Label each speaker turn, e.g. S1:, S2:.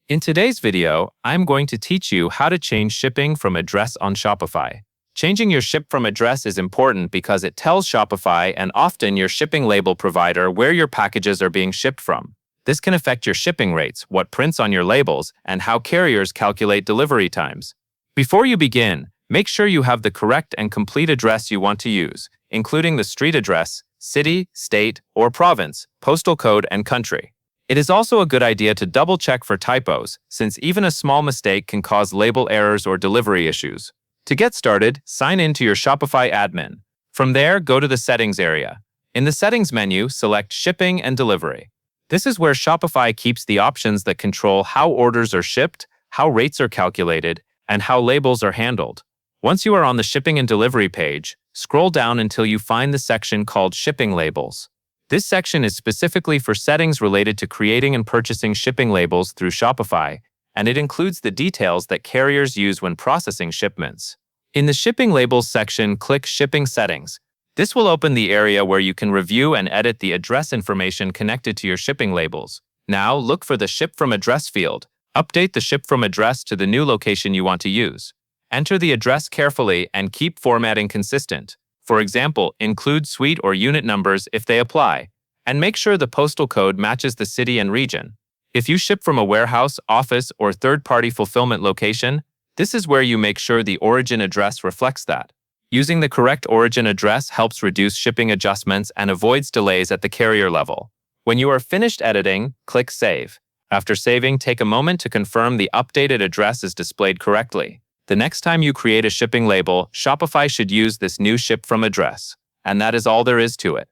S1: In today's video, I'm going to teach you how to change shipping from address on Shopify. Changing your ship from address is important because it tells Shopify and often your shipping label provider where your packages are being shipped from. This can affect your shipping rates, what prints on your labels, and how carriers calculate delivery times. Before you begin, make sure you have the correct and complete address you want to use, including the street address, city, state, or province, postal code, and country. It is also a good idea to double-check for typos, since even a small mistake can cause label errors or delivery issues. To get started, sign in to your Shopify admin. From there, go to the Settings area. In the Settings menu, select Shipping and Delivery. This is where Shopify keeps the options that control how orders are shipped, how rates are calculated, and how labels are handled. Once you are on the Shipping and Delivery page, scroll down until you find the section called Shipping Labels. This section is specifically for settings related to creating and purchasing shipping labels through Shopify, and it includes the details that carriers use when processing shipments. In the Shipping Labels section, click Shipping Settings. This will open the area where you can review and edit the address information connected to your shipping labels. Now, look for the Ship from Address field. Update the Ship from Address to the new location you want to use. Enter the address carefully and keep formatting consistent. For example, include suite or unit numbers if they apply, and make sure the postal code matches the city and region. If you ship from a warehouse, office, or third-party fulfillment location, this is where you make sure the origin address reflects that. Using the correct origin address helps reduce shipping adjustments and avoids delays at the carrier level. When you are finished editing, click Save. After saving, take a moment to confirm the updated address is displayed correctly. The next time you create a shipping label, Shopify should use this new ship from address. And that is all there is to it.